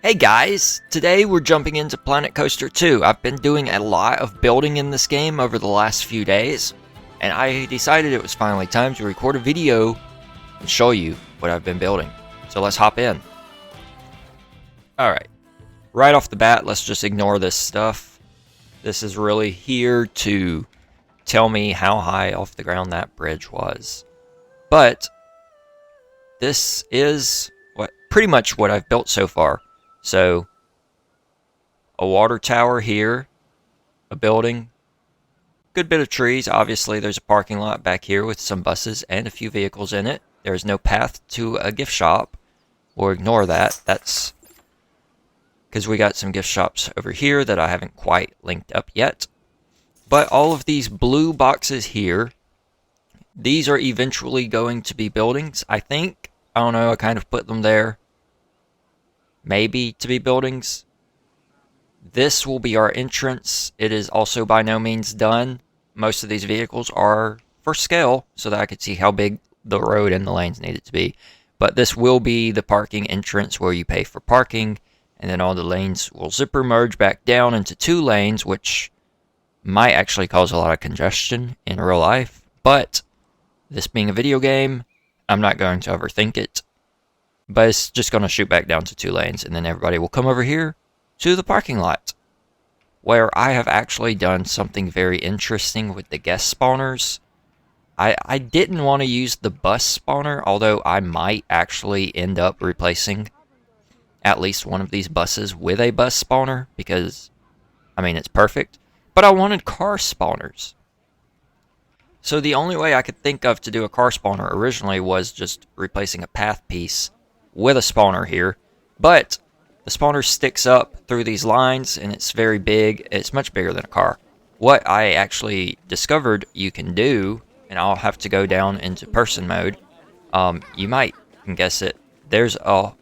Hey guys, today we're jumping into Planet Coaster 2. I've been doing a lot of building in this game over the last few days, and I decided it was finally time to record a video and show you what I've been building. So let's hop in. Alright, right off the bat, let's just ignore this stuff. This is really here to tell me how high off the ground that bridge was. But this is pretty much what I've built so far. So, a water tower here, a building, good bit of trees. Obviously, there's a parking lot back here with some buses and a few vehicles in it. There is no path to a gift shop. We'll ignore that. That's because we got some gift shops over here that I haven't quite linked up yet. But all of these blue boxes here, these are eventually going to be buildings, I think. I don't know, I kind of put them there. Maybe to be buildings. This will be our entrance. It is also by no means done. Most of these vehicles are for scale so that I could see how big the road and the lanes need it to be. But this will be the parking entrance where you pay for parking, and then all the lanes will zipper merge back down into 2 lanes, which might actually cause a lot of congestion in real life. But this being a video game, I'm not going to overthink it. But it's just going to shoot back down to 2 lanes, and then everybody will come over here to the parking lot, where I have actually done something very interesting with the guest spawners. I didn't want to use the bus spawner, although I might actually end up replacing at least one of these buses with a bus spawner, because, I mean, it's perfect. But I wanted car spawners. So the only way I could think of to do a car spawner originally was just replacing a path piece with a spawner here, but the spawner sticks up through these lines and it's very big. It's much bigger than a car. What I actually discovered you can do, and I'll have to go down into person mode, you might can guess it, there's a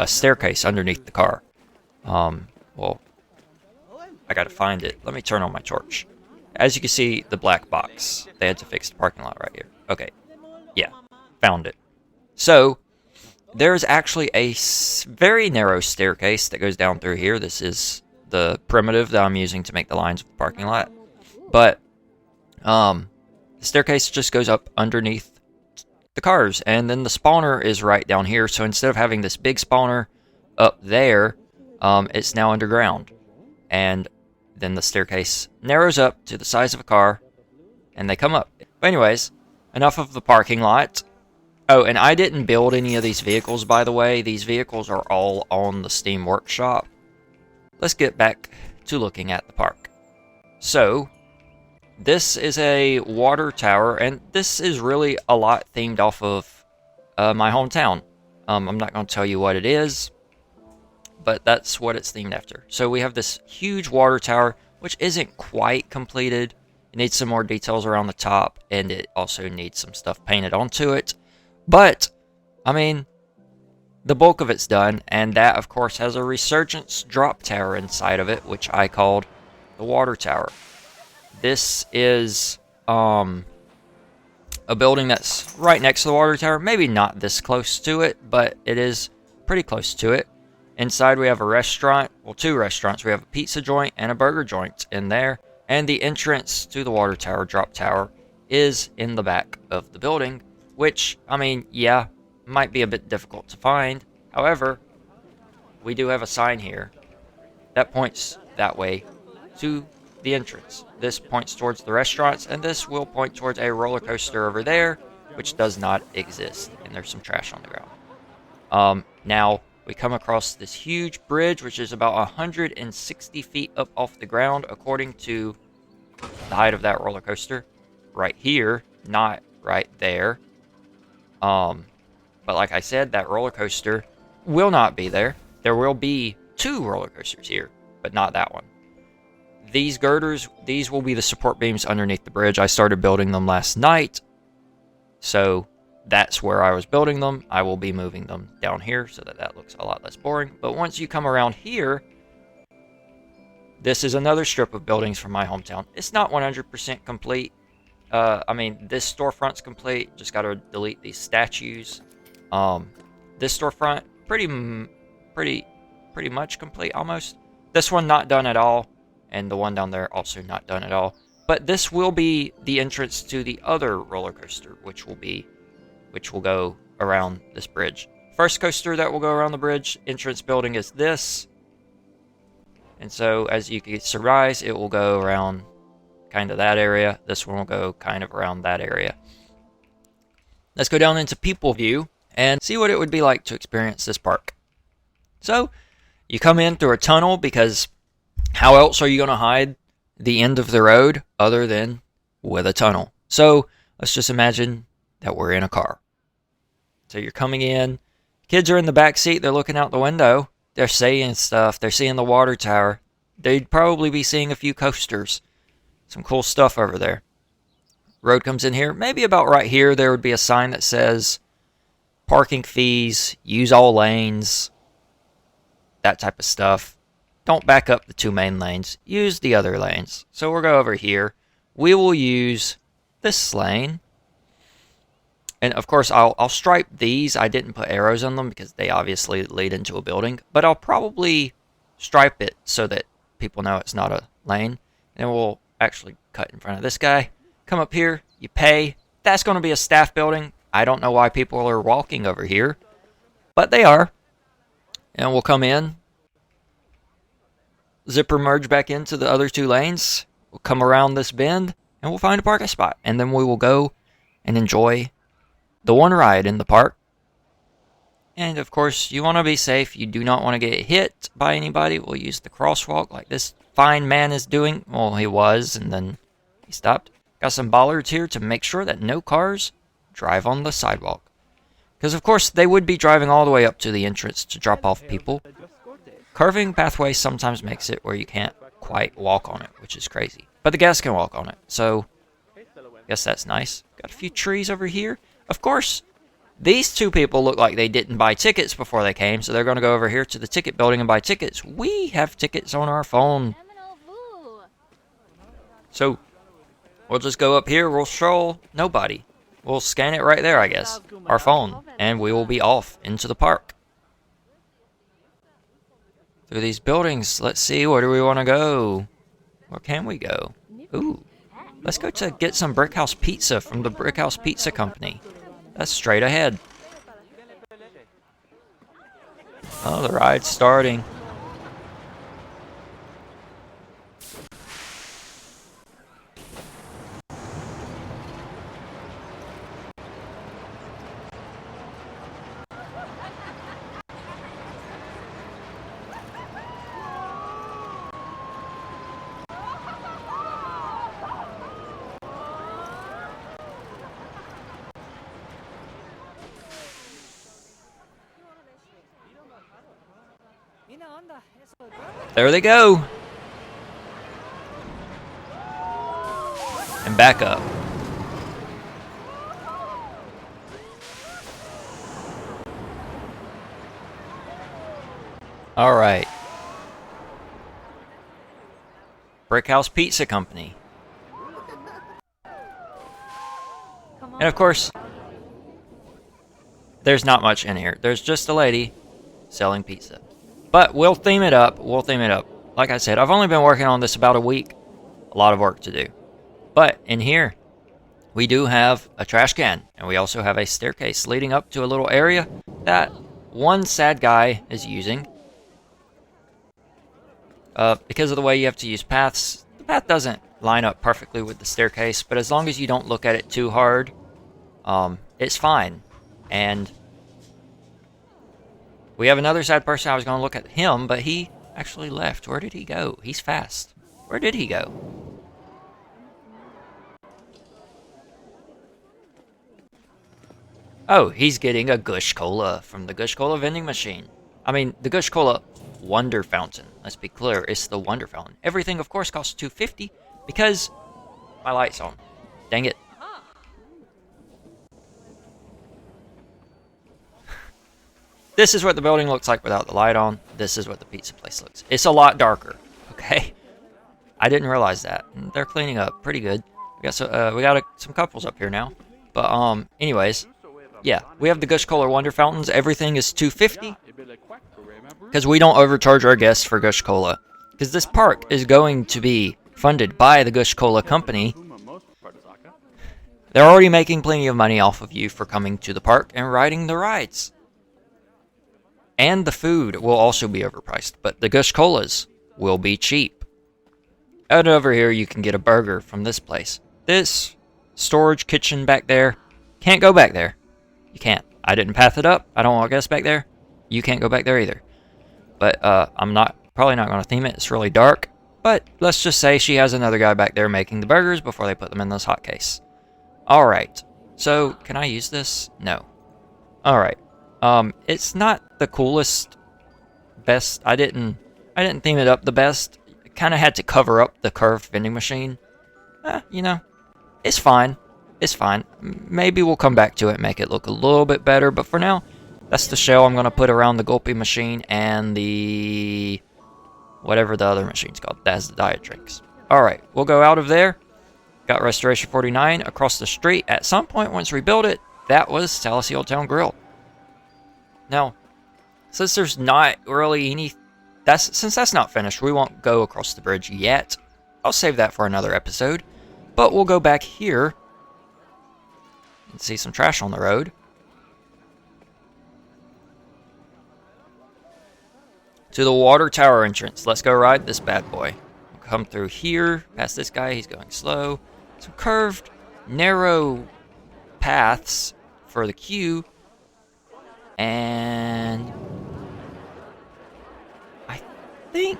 staircase underneath the car. Well, I gotta find it. Let me turn on my torch. As you can see, the black box. They had to fix the parking lot right here. Okay, yeah, found it. So, there's actually a very narrow staircase that goes down through here. This is the primitive that I'm using to make the lines of the parking lot. But the staircase just goes up underneath the cars. And then the spawner is right down here. So instead of having this big spawner up there, it's now underground. And then the staircase narrows up to the size of a car. And they come up. But anyways, enough of the parking lot. Oh, and I didn't build any of these vehicles, by the way. These vehicles are all on the Steam Workshop. Let's get back to looking at the park. So, this is a water tower, and this is really a lot themed off of my hometown. I'm not going to tell you what it is, but that's what it's themed after. So we have this huge water tower, which isn't quite completed. It needs some more details around the top, and it also needs some stuff painted onto it. But, I mean, the bulk of it's done, and that, of course, has a resurgence drop tower inside of it, which I called the water tower. This is a building that's right next to the water tower. Maybe not this close to it, but it is pretty close to it. Inside we have a restaurant, well, 2 restaurants. We have a pizza joint and a burger joint in there. And the entrance to the water tower, drop tower, is in the back of the building. Which, I mean, yeah, might be a bit difficult to find. However, we do have a sign here that points that way to the entrance. This points towards the restaurants, and this will point towards a roller coaster over there, which does not exist. And there's some trash on the ground. Now, we come across this huge bridge, which is about 160 feet up off the ground, according to the height of that roller coaster. Right here, not right there. But like I said, that roller coaster will not be there. There will be 2 roller coasters here, but not that one. These girders, these will be the support beams underneath the bridge. I started building them last night, so that's where I was building them. I will be moving them down here so that that looks a lot less boring. But once you come around here, this is another strip of buildings from my hometown. It's not 100% complete. I mean, this storefront's complete. Just got to delete these statues. This storefront, pretty pretty much complete almost. This one not done at all, and the one down there also not done at all. But this will be the entrance to the other roller coaster, which will go around this bridge. First coaster that will go around the bridge entrance building is this. And so as you can surmise, it will go around kind of that area. This one will go kind of around that area. Let's go down into people view and see what it would be like to experience this park. So you come in through a tunnel, because how else are you going to hide the end of the road other than with a tunnel? So let's just imagine that we're in a car. So you're coming in. Kids are in the back seat. They're looking out the window. They're saying stuff. They're seeing the water tower. They'd probably be seeing a few coasters. Some cool stuff over there. Road comes in here. Maybe about right here there would be a sign that says parking fees, use all lanes, that type of stuff. Don't back up the 2 main lanes. Use the other lanes. So we'll go over here. We will use this lane. And of course, I'll stripe these. I didn't put arrows on them because they obviously lead into a building. But I'll probably stripe it so that people know it's not a lane. And we'll actually cut in front of this guy. Come up here. You pay. That's going to be a staff building. I don't know why people are walking over here, but they are. And we'll come in. Zipper merge back into the other 2 lanes. We'll come around this bend and we'll find a parking spot. And then we will go and enjoy the one ride in the park. And of course, you want to be safe. You do not want to get hit by anybody. We'll use the crosswalk like this fine man is doing. Well, he was, and then he stopped. Got some bollards here to make sure that no cars drive on the sidewalk. Because of course, they would be driving all the way up to the entrance to drop off people. Curving pathway sometimes makes it where you can't quite walk on it, which is crazy. But the guests can walk on it, so I guess that's nice. Got a few trees over here. Of course, these 2 people look like they didn't buy tickets before they came, so they're going to go over here to the ticket building and buy tickets. We have tickets on our phone. So we'll just go up here. We'll stroll. Nobody. We'll scan it right there, I guess. Our phone. And we will be off into the park. Through these buildings. Let's see. Where do we want to go? Where can we go? Ooh. Let's go to get some Brickhouse Pizza from the Brickhouse Pizza Company. That's straight ahead. Oh, the ride's starting. There they go. And back up. All right. Brickhouse Pizza Company. And of course, there's not much in here. There's just a lady selling pizza. But we'll theme it up. We'll theme it up. Like I said, I've only been working on this about a week. A lot of work to do. But in here, we do have a trash can. And we also have a staircase leading up to a little area that one sad guy is using. Because of the way you have to use paths, the path doesn't line up perfectly with the staircase. But as long as you don't look at it too hard, it's fine. And we have another sad person. I was going to look at him, but he actually left. Where did he go? He's fast. Where did he go? Oh, he's getting a Gushcola from the Gushcola vending machine. I mean, the Gushcola Wonder Fountain. Let's be clear, it's the Wonder Fountain. Everything, of course, costs $2.50 because my light's on. Dang it. This is what the building looks like without the light on. This is what the pizza place looks. It's a lot darker, okay? I didn't realize that. They're cleaning up pretty good. We got some couples up here now. But anyways, yeah, we have the Gushcola Wonder Fountains. Everything is $2.50. because we don't overcharge our guests for Gushcola. Because this park is going to be funded by the Gushcola Company. They're already making plenty of money off of you for coming to the park and riding the rides. And the food will also be overpriced, but the Gushcolas will be cheap. And over here you can get a burger from this place. This storage kitchen back there, can't go back there. You can't. I didn't path it up. I don't want guests back there. You can't go back there either. But I'm probably not going to theme it. It's really dark. But let's just say she has another guy back there making the burgers before they put them in this hot case. Alright, so can I use this? No. Alright, it's not the coolest, best, I didn't theme it up the best. I kind of had to cover up the curved vending machine. You know, it's fine. It's fine. Maybe we'll come back to it and make it look a little bit better, but for now, that's the shell I'm going to put around the gulpy machine and the, whatever the other machine's called. That's the diet drinks. Alright, we'll go out of there. Got Restoration 49 across the street. At some point, once we build it, that was Tallahassee Old Town Grill. Now, since there's not really any... Since that's not finished, we won't go across the bridge yet. I'll save that for another episode. But we'll go back here and see some trash on the road. To the water tower entrance. Let's go ride this bad boy. We'll come through here, past this guy. He's going slow. Some curved, narrow paths for the queue. And I think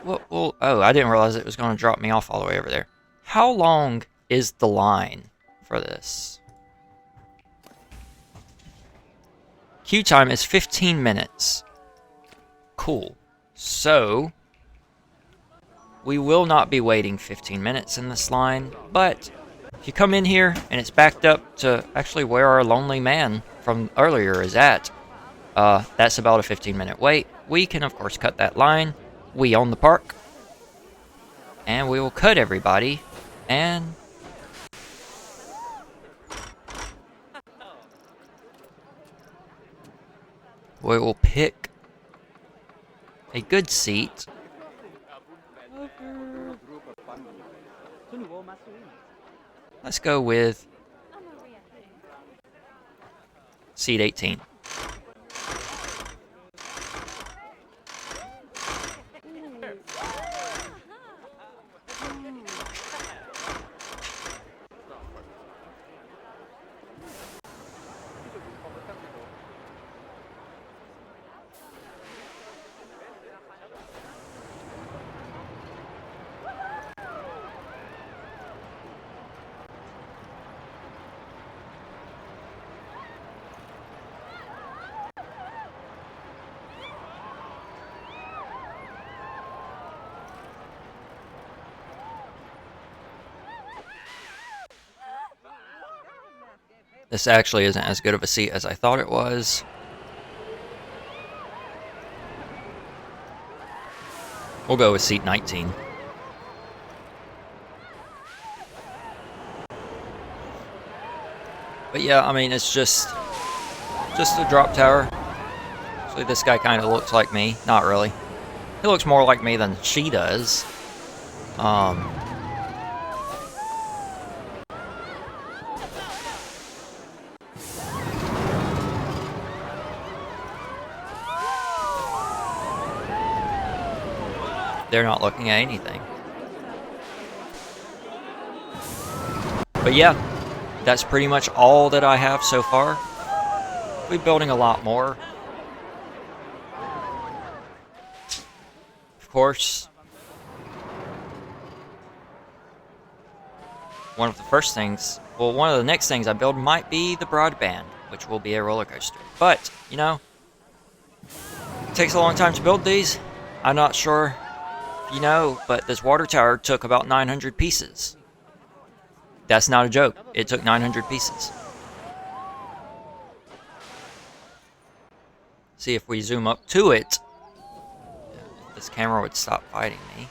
oh, I didn't realize it was going to drop me off all the way over there. How long is the line for this? Queue time is 15 minutes. Cool. So we will not be waiting 15 minutes in this line, but if you come in here and it's backed up to actually where our lonely man from earlier is at, that's about a 15-minute wait. We can, of course, cut that line. We own the park. And we will cut everybody. And we will pick a good seat. Let's go with seat 18. This actually isn't as good of a seat as I thought it was. We'll go with seat 19. But yeah, I mean, it's just a drop tower. Actually, this guy kind of looks like me. Not really. He looks more like me than she does. They're not looking at anything. But yeah, that's pretty much all that I have so far. We'll be building a lot more. Of course, one of the next things I build might be the broadband, which will be a roller coaster. But, you know, it takes a long time to build these. I'm not sure if you know, but this water tower took about 900 pieces. That's not a joke. It took 900 pieces. See if we zoom up to it. This camera would stop fighting me.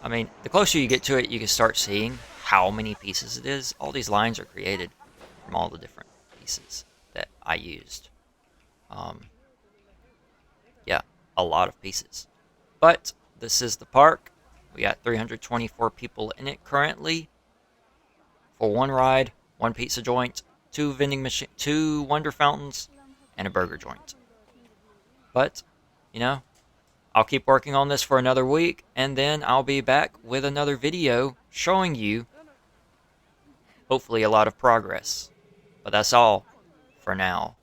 I mean, the closer you get to it, you can start seeing how many pieces it is. All these lines are created from all the different pieces that I used. a lot of pieces. But this is the park. We got 324 people in it currently. For one ride, one pizza joint, two vending machine, two wonder fountains, and a burger joint. But, you know, I'll keep working on this for another week, and then I'll be back with another video showing you, hopefully, a lot of progress. But that's all for now.